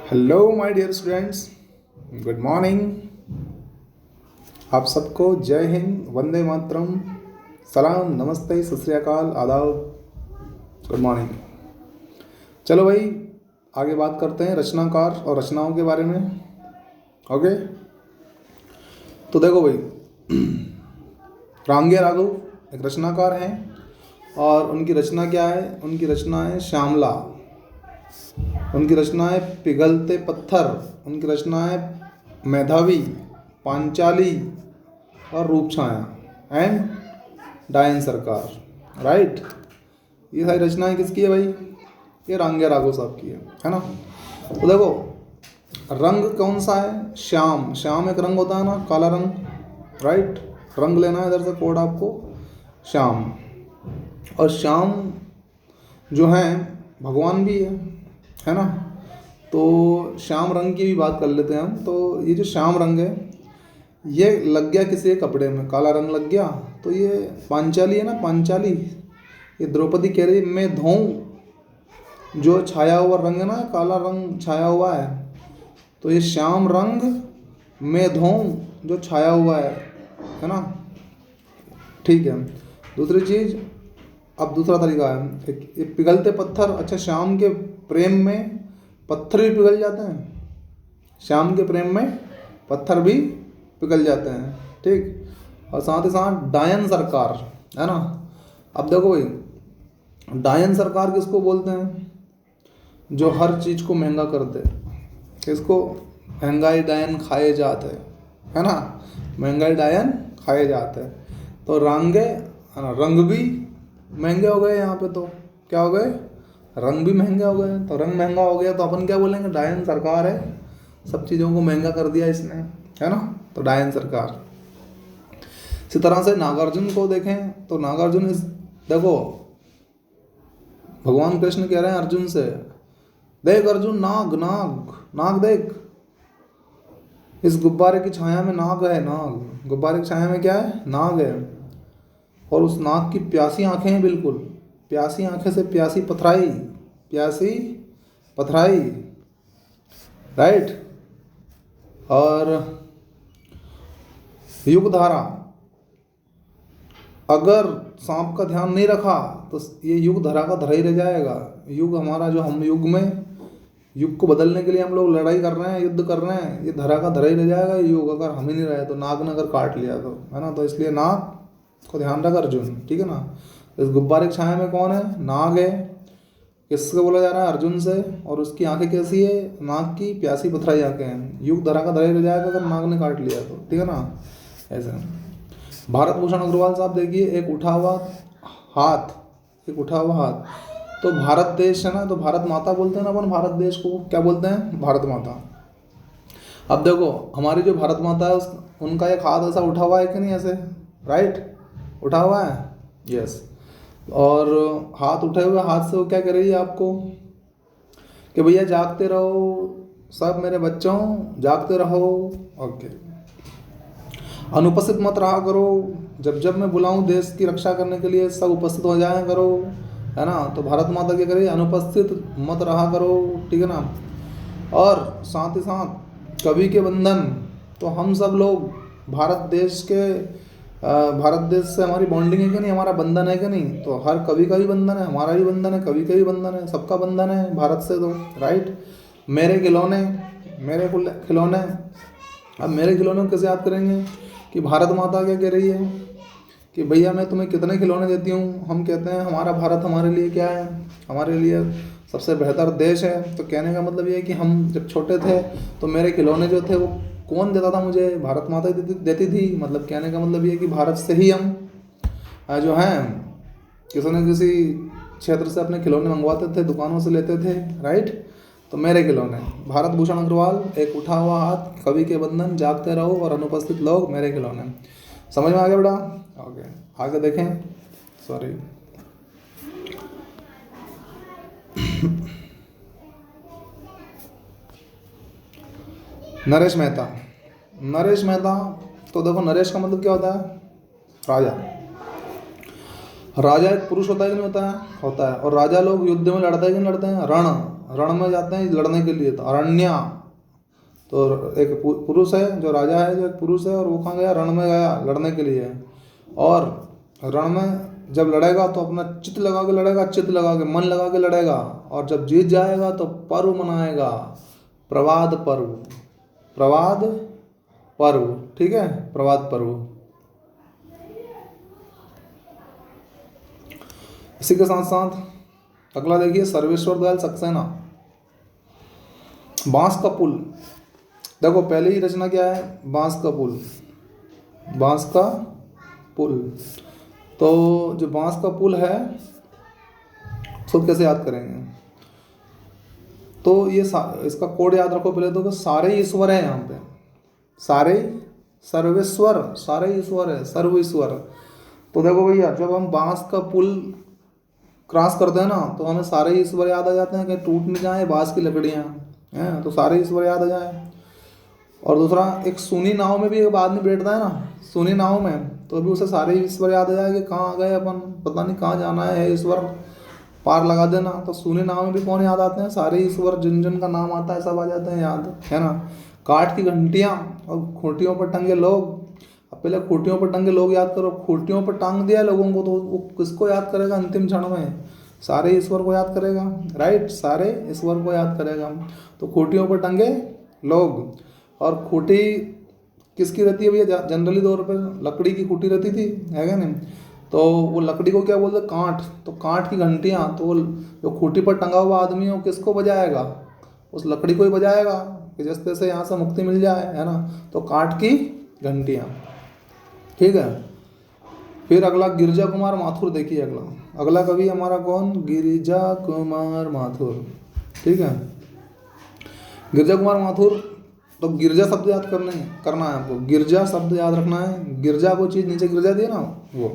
Hello my dear students, good morning. आप सबको जय हिंद, वंदे मातरम, सलाम, नमस्ते, सत श्री अकाल, आदाब, गुड मॉर्निंग। चलो भाई, आगे बात करते हैं रचनाकार और रचनाओं के बारे में। ओके, तो देखो भाई, रामगे राघव एक रचनाकार हैं और उनकी रचना क्या है? उनकी रचना है श्यामला, उनकी रचना है पिघलते पत्थर, उनकी रचना है मेधावी, पांचाली और रूपछाया एंड डायन सरकार। राइट, ये सारी रचनाएं किसकी है भाई? ये रामगे राघव साहब की है ना। तो देखो, रंग कौन सा है? श्याम। श्याम एक रंग होता है ना, काला रंग। राइट, रंग लेना है इधर से कोड आपको, श्याम। और श्याम जो है भगवान भी है ना। तो श्याम रंग की भी बात कर लेते हैं हम। तो ये जो श्याम रंग है, ये लग गया किसी के कपड़े में, काला रंग लग गया। तो ये पांचाली है ना, पांचाली, ये द्रौपदी कह रही है मैं धोऊं, जो छाया हुआ रंग है ना, काला रंग छाया हुआ है, तो ये श्याम रंग मैं धोऊं जो छाया हुआ है ना। ठीक है। दूसरी चीज़, अब दूसरा तरीका है, ये पिघलते पत्थर। अच्छा, श्याम के प्रेम में पत्थर भी पिघल जाते हैं, श्याम के प्रेम में पत्थर भी पिघल जाते हैं। ठीक, और साथ ही साथ डायन सरकार है ना। अब देखो भाई, डायन सरकार किसको बोलते हैं? जो हर चीज़ को महंगा कर दे। किसको? महंगाई डायन खाए जाते है ना, महंगाई डायन खाए जाते हैं। तो रंगे है ना, रंग भी महंगे हो गए यहाँ पे। तो क्या हो गए? रंग भी महंगे हो गए। तो रंग महंगा हो गया तो अपन क्या बोलेंगे? डायन सरकार है, सब चीज़ों को महंगा कर दिया इसने, है ना। तो डायन सरकार। इसी तरह से नागार्जुन को देखें तो नागार्जुन देखो, भगवान कृष्ण कह रहे हैं अर्जुन से, देख अर्जुन, नाग नाग नाग देख, इस गुब्बारे की छाया में नाग है। नाग, गुब्बारे की छाया में क्या है? नाग है। और उस नाग की प्यासी आंखें हैं, बिल्कुल प्यासी आंखें से प्यासी पथराई, प्यासी पथराई। राइट। और युग धारा, अगर सांप का ध्यान नहीं रखा तो ये युग धरा का धरा ही रह जाएगा। युग हमारा, जो हम युग में, युग को बदलने के लिए हम लोग लड़ाई कर रहे हैं, युद्ध कर रहे हैं, ये धरा का धरा ही रह जाएगा युग, अगर हम ही नहीं रहे तो। नाग ने अगर काट लिया तो, है ना। तो इसलिए नाग को ध्यान रखा अर्जुन, ठीक है ना। इस गुब्बारे की छाया में कौन है? नाग है। किससे बोला जा रहा है? अर्जुन से। और उसकी आंखें कैसी है? नाग की प्यासी पथराई आंखें हैं। युग धरा का धरा ही रह जाएगा अगर नाग ने काट लिया तो, ठीक है ना। ऐसे भारत भूषण अग्रवाल साहब देखिए, एक उठा हुआ हाथ, एक उठा हुआ हाथ। तो भारत देश है ना, तो भारत माता बोलते हैं ना अपन, भारत देश को क्या बोलते हैं? भारत माता। अब देखो, हमारी जो भारत माता है उनका एक हाथ ऐसा उठा हुआ है कि नहीं? ऐसे, राइट, उठा हुआ है, यस। और हाथ उठे हुए हाथ से वो क्या कर रही है आपको? कि भैया जागते रहो सब मेरे बच्चों, जागते रहो। ओके, अनुपस्थित मत रहा करो, जब जब मैं बुलाऊं देश की रक्षा करने के लिए सब उपस्थित हो जाया करो, है ना। तो भारत माता क्या करे? अनुपस्थित मत रहा करो, ठीक है ना। और साथ ही साथ कवि के बंधन, तो हम सब लोग भारत देश के, भारत देश से हमारी बॉन्डिंग है कि नहीं, हमारा बंधन है कि नहीं। तो हर कवि का भी बंधन है, हमारा भी बंधन है, कवि का भी बंधन है, सबका बंधन है भारत से। तो राइट, मेरे खिलौने, मेरे खिलौने। अब मेरे खिलौनों को कैसे याद करेंगे? कि भारत माता क्या कह रही है कि भैया मैं तुम्हें कितने खिलौने देती हूँ। हम कहते हैं हमारा भारत हमारे लिए क्या है? हमारे लिए सबसे बेहतर देश है। तो कहने का मतलब ये है कि हम जब छोटे थे तो मेरे खिलौने जो थे वो कौन देता था मुझे? भारत माता देती थी। मतलब कहने का मतलब ये है कि भारत से ही हम जो हैं, किसी न किसी क्षेत्र से अपने खिलौने मंगवाते थे, दुकानों से लेते थे। राइट, तो मेरे खिलौने, भारत भूषण अग्रवाल, एक उठा हुआ हाथ, कवि के बंधन, जागते रहो और अनुपस्थित लोग, मेरे खिलौने। समझ में आ गया बेटा? ओके, आगे देखें। सॉरी, नरेश मेहता। नरेश मेहता, तो देखो नरेश का मतलब क्या होता है? राजा। राजा एक पुरुष होता है कि नहीं होता है? होता है। और राजा लोग युद्ध में लड़ते हैं कि नहीं लड़ते हैं? रण, रण में जाते हैं लड़ने के लिए, तो अरण्या, तो एक पुरुष है जो राजा है, जो एक पुरुष है, और वो कहाँ गया, रण में गया लड़ने के लिए। और रण में जब लड़ेगा तो अपना चित्त लगा के लड़ेगा, चित्त लगा के, मन लगा के लड़ेगा, और जब जीत जाएगा तो पर्व मनाएगा, प्रवाद पर्व, प्रवाद पर्व, ठीक है, प्रवाद पर्व। इसी के साथ साथ अगला देखिए, सर्वेश्वर दयाल सक्सेना, बांस का पुल। देखो पहले ही रचना क्या है, बांस का पुल, बांस का पुल। तो जो बांस का पुल है उसको कैसे याद करेंगे, तो ये इसका कोड याद रखो पहले तो, कि सारे ईश्वर है यहाँ पे, सारे, सर्वेश्वर, सारे ईश्वर है, सर्व ईश्वर। तो देखो भैया, जब हम बांस का पुल क्रॉस करते हैं ना, तो हमें सारे ईश्वर याद आ जाते हैं, कि टूट नहीं जाए बांस की लकड़ियाँ हैं, तो सारे ईश्वर याद आ जाए। और दूसरा, एक सूनी नाव में भी एक आदमी बैठता है ना, सूनी नाव में, तो भी उसे सारे ईश्वर याद आ जाए, कि कहाँ आ गए अपन, पता नहीं कहाँ जाना है, ईश्वर पार लगा देना। तो सूनी नाव में भी कौन याद आते हैं, सारे ईश्वर, जिन जिन का नाम आता है सब आ जाते हैं याद, है ना। काठ की घंटियाँ और खूंटियों पर टंगे लोग। अब पहले खूंटियों पर टंगे लोग याद करो, खूंटियों पर टांग दिया लोगों को, तो वो किसको याद करेगा अंतिम क्षण में, सारे ईश्वर को याद करेगा, राइट, सारे ईश्वर को याद करेगा। तो खूंटियों पर टंगे लोग। और खूंटी किसकी रहती है भैया, जनरली तौर पर लकड़ी की खूंटी रहती थी, है क्या नहीं। तो वो लकड़ी को क्या बोलते, काठ, तो काठ की घंटियाँ, तो वो जो खूंटी पर टंगा हुआ आदमी हो किसको बजाएगा, उस लकड़ी को ही बजाएगा, कि जिस तरह से यहाँ से मुक्ति मिल जाए, है ना। तो काठ की घंटियाँ, ठीक है। फिर अगला गिरिजा कुमार माथुर, देखिए अगला, अगला कवि हमारा कौन, गिरिजा कुमार माथुर, ठीक है। गिरिजा कुमार माथुर, तो गिरजा शब्द याद करना है आपको, गिरजा शब्द याद रखना है। गिरजा को चीज़ नीचे गिरजा दी ना, वो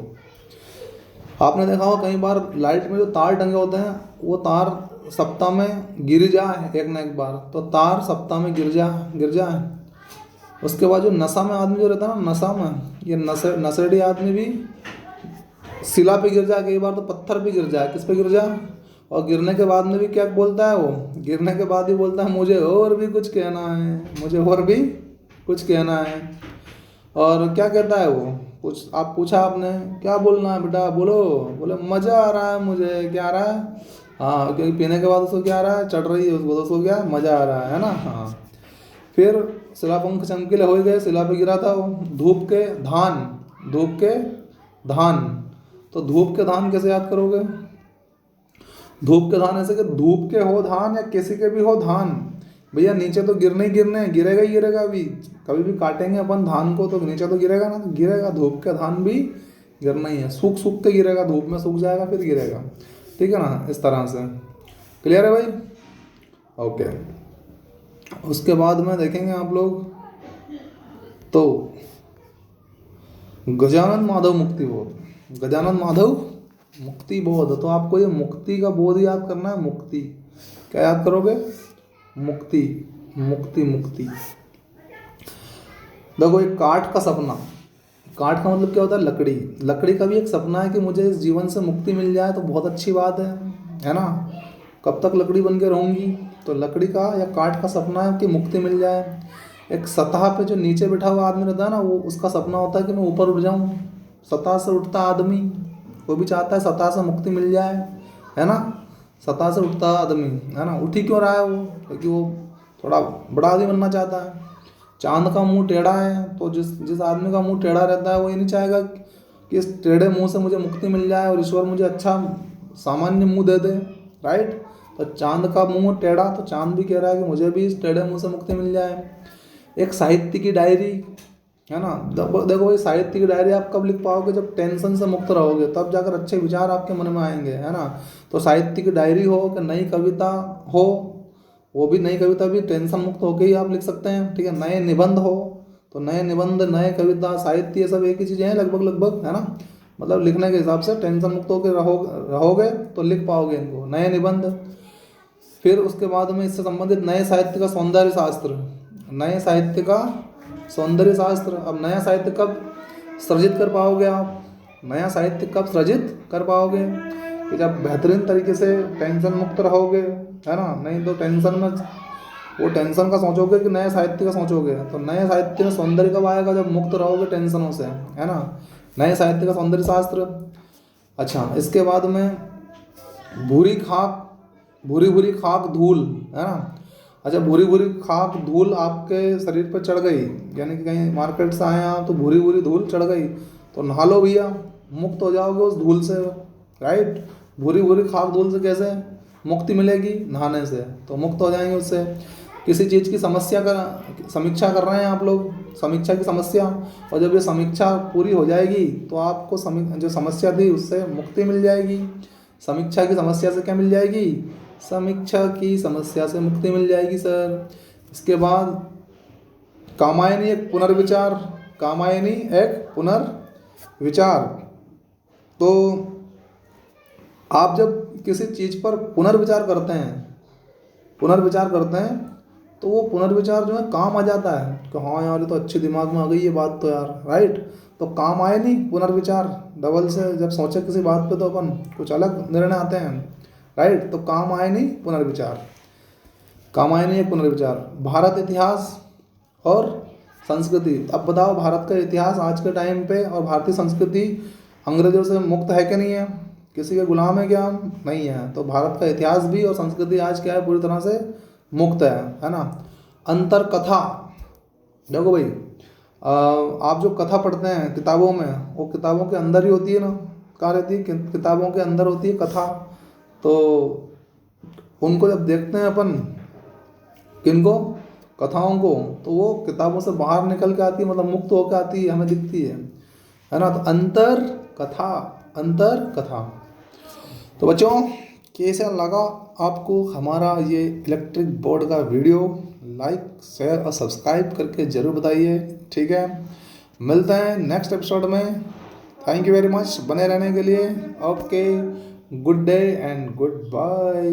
आपने देखा होगा कई बार लाइट में जो तार टंगे होते हैं, वो तार सप्ताह में गिर जाए एक ना एक बार, तो तार सप्ताह में गिर जाए। उसके बाद जो नशा में आदमी जो रहता है ना, नशा में, ये नशेड़ी आदमी भी शिला पे गिर जाए, कई बार तो पत्थर पे गिर जाए, किस पे गिर जाए, और गिरने के बाद में भी क्या बोलता है वो, गिरने के बाद ही बोलता है मुझे और भी कुछ कहना है, मुझे और भी कुछ कहना है। और क्या कहता है वो, कुछ आप पूछा आपने क्या बोलना है बेटा, बोले मज़ा आ रहा है मुझे, क्या आ रहा है, हाँ, क्योंकि पीने के बाद उसको क्या आ रहा है, चढ़ रही है उसको, तो उसको क्या मज़ा आ रहा है ना, हाँ। फिर शिला पंख चमकीले हो गए, शिला पे गिरा था वो, धूप के धान, तो धूप के धान कैसे याद करोगे, धूप के धान ऐसे कि धूप के हो धान या किसी के भी हो धान, भैया नीचे तो गिरने गिरेगा ही गिरेगा, अभी कभी भी काटेंगे अपन धान को तो नीचे तो गिरेगा ना, तो गिरेगा, धूप के धान भी गिरना ही है, सूख के गिरेगा, धूप में सूख जाएगा फिर गिरेगा, ठीक है ना, इस तरह से। क्लियर है भाई, ओके। उसके बाद में देखेंगे आप लोग, तो गजानन माधव मुक्ति बोध, गजानन माधव मुक्ति बोध, तो आपको ये मुक्ति का बोध याद करना है, मुक्ति क्या याद करोगे, मुक्ति, मुक्ति, मुक्ति। देखो एक काठ का सपना, काठ का मतलब क्या होता है, लकड़ी, लकड़ी का भी एक सपना है कि मुझे इस जीवन से मुक्ति मिल जाए, तो बहुत अच्छी बात है ना। कब तक लकड़ी बन के रहूँगी, तो लकड़ी का या काठ का सपना है कि मुक्ति मिल जाए। एक सतह पे जो नीचे बैठा हुआ आदमी रहता है ना, वो उसका सपना होता है कि मैं ऊपर उठ जाऊँ, सतह से उठता आदमी वो भी चाहता है सतह से मुक्ति मिल जाए, है ना। सतह से उठता आदमी, है ना, उठ ही क्यों रहा है वो, क्योंकि वो थोड़ा बड़ा आदमी बनना चाहता है। चांद का मुंह टेढ़ा है, तो जिस आदमी का मुंह टेढ़ा रहता है वो ये नहीं चाहेगा कि इस टेढ़े मुंह से मुझे मुक्ति मिल जाए और ईश्वर मुझे अच्छा सामान्य मुंह दे दे, राइट। तो चांद का मुंह टेढ़ा, तो चांद भी कह रहा है कि मुझे भी इस टेढ़े मुंह से मुक्ति मिल जाए। एक साहित्य की डायरी, है ना, देखो ये साहित्य की डायरी आप कब लिख पाओगे, जब टेंशन से मुक्त रहोगे, तब जाकर अच्छे विचार आपके मन में आएंगे, है ना। तो साहित्य की डायरी हो कि नई कविता हो, वो भी नई कविता भी टेंशन मुक्त होकर ही आप लिख सकते हैं, ठीक है। नए निबंध हो तो नए निबंध, नए कविता, साहित्य, ये सब एक ही चीज़ें हैं लगभग, है ना। मतलब लिखने के हिसाब से टेंशन मुक्त होकर रहोगे तो लिख पाओगे इनको, नए निबंध। फिर उसके बाद में इससे संबंधित नए साहित्य का सौंदर्य शास्त्र, नए साहित्य का सौंदर्य शास्त्र। अब नया साहित्य कब सृजित कर पाओगे आप, नया साहित्य कब सृजित कर पाओगे, कि जब बेहतरीन तरीके से टेंशन मुक्त रहोगे, है ना, नहीं तो टेंशन में, वो टेंशन का सोचोगे कि नए साहित्य का सोचोगे, तो नए साहित्य में सौंदर्य कब आएगा, जब मुक्त रहोगे टेंशनों से, है ना। नए साहित्य का सौंदर्य शास्त्र। अच्छा, इसके बाद में भूरी खाक, भूरी भूरी खाक धूल, है ना। अच्छा, भूरी भूरी खाक धूल आपके शरीर पर चढ़ गई, यानी कि कहीं मार्केट से आए आप तो भूरी भूरी धूल चढ़ गई, तो नहा लो भैया, मुक्त हो जाओगे उस धूल से, राइट। भूरी भूरी खाक धूल से कैसे मुक्ति मिलेगी, नहाने से, तो मुक्त हो जाएंगे उससे। किसी चीज़ की समस्या का समीक्षा कर रहे हैं आप लोग, समीक्षा की समस्या, और जब ये समीक्षा पूरी हो जाएगी तो आपको जो समस्या थी उससे मुक्ति मिल जाएगी। समीक्षा की समस्या से क्या मिल जाएगी, समीक्षा की समस्या से मुक्ति मिल जाएगी सर। इसके बाद कामायनी एक पुनर्विचार, कामायनी एक पुनर्विचार। तो आप जब किसी चीज़ पर पुनर्विचार करते हैं, पुनर्विचार करते हैं, तो वो पुनर्विचार जो है काम आ जाता है कि हाँ यार ये तो अच्छी दिमाग में आ गई ये बात तो यार, राइट। तो काम आए नहीं पुनर्विचार, डबल से जब सोचे किसी बात पे तो अपन कुछ अलग निर्णय आते हैं, राइट। तो काम आए नहीं पुनर्विचार, काम आए नहीं पुनर्विचार। भारत इतिहास और संस्कृति। अब बताओ भारत का इतिहास आज के टाइम पे और भारतीय संस्कृति अंग्रेजों से मुक्त है कि नहीं है, किसी के गुलाम है क्या हम, नहीं है। तो भारत का इतिहास भी और संस्कृति आज क्या है, पूरी तरह से मुक्त है ना। अंतर कथा, देखो भाई, आप जो कथा पढ़ते हैं किताबों में, वो किताबों के अंदर ही होती है ना, कहाँ रहती है, किताबों के अंदर होती है कथा। तो उनको जब देखते हैं अपन, किनको, कथाओं को, तो वो किताबों से बाहर निकल के आती है, मतलब मुक्त होकर आती है, हमें दिखती है ना। तो अंतर कथा, अंतर कथा। तो बच्चों, कैसा लगा आपको हमारा ये इलेक्ट्रिक बोर्ड का वीडियो, लाइक शेयर और सब्सक्राइब करके ज़रूर बताइए, ठीक है। मिलते हैं नेक्स्ट एपिसोड में। थैंक यू वेरी मच बने रहने के लिए। Okay, good day and good bye.